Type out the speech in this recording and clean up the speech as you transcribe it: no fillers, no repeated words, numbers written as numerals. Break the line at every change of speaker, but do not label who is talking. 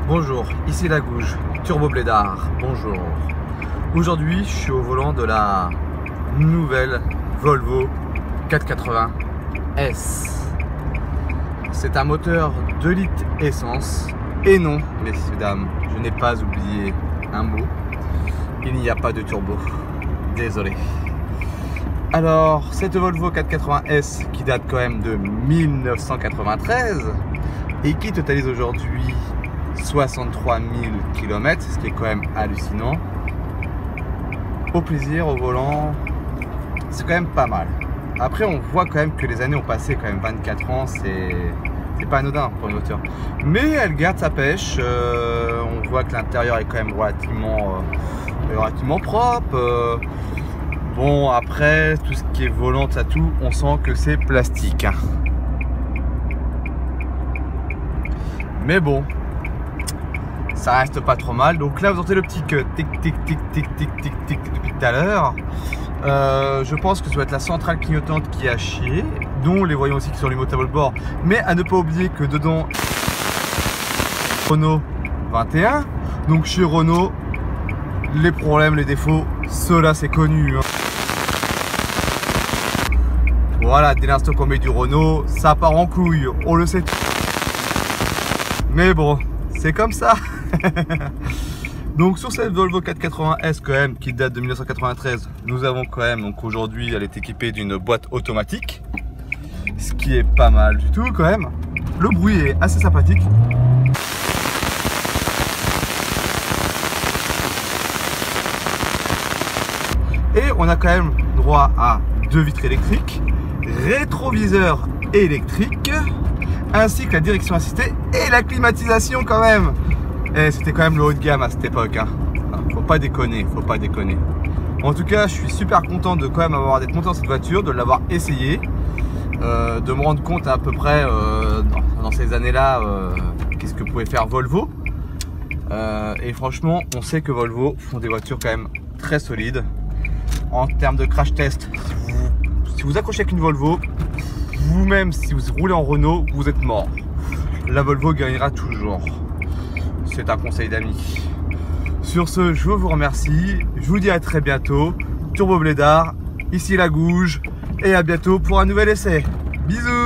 Bonjour, ici la Gouge, Turbo Blédard, bonjour. Aujourd'hui, je suis au volant de la nouvelle Volvo 480 S. C'est un moteur 2 litres essence. Et non, messieurs, dames, je n'ai pas oublié un mot. Il n'y a pas de turbo. Désolé. Alors, cette Volvo 480 S qui date quand même de 1993 et qui totalise aujourd'hui 63 000 km, ce qui est quand même hallucinant. Au plaisir, au volant, c'est quand même pas mal. Après, on voit quand même que les années ont passé, quand même 24 ans, c'est pas anodin pour une voiture. Mais elle garde sa pêche, on voit que l'intérieur est quand même relativement propre. Bon, après, tout ce qui est volant, ça tout, on sent que c'est plastique. Mais bon, ça reste pas trop mal. Donc là, vous entendez le petit tic tic tic tic tic tic tic depuis tout à l'heure. Je pense que ça doit être la centrale clignotante qui a chié, dont les voyants aussi qui sont allumés au tableau de bord. Mais à ne pas oublier que dedans, Renault 21. Donc chez Renault, les problèmes, les défauts, cela c'est connu. Voilà, dès l'instant qu'on met du Renault, ça part en couille, on le sait. Mais bon, c'est comme ça. Donc sur cette Volvo 480 S quand même, qui date de 1993, nous avons quand même, donc aujourd'hui elle est équipée d'une boîte automatique, ce qui est pas mal du tout quand même. Le bruit est assez sympathique. Et on a quand même droit à 2 vitres électriques, rétroviseur électrique, ainsi que la direction assistée et la climatisation quand même. Et c'était quand même le haut de gamme à cette époque, hein. Faut pas déconner, faut pas déconner. En tout cas, je suis super content de quand même d'être monté dans cette voiture, de l'avoir essayé, de me rendre compte à peu près dans ces années-là qu'est-ce que pouvait faire Volvo. Et franchement, on sait que Volvo font des voitures quand même très solides. En termes de crash test, si vous accrochez avec une Volvo, vous-même si vous roulez en Renault, vous êtes mort. La Volvo gagnera toujours. C'est un conseil d'amis. Sur ce, je vous remercie. Je vous dis à très bientôt. Turbo Blédard, ici la Gouge. Et à bientôt pour un nouvel essai. Bisous!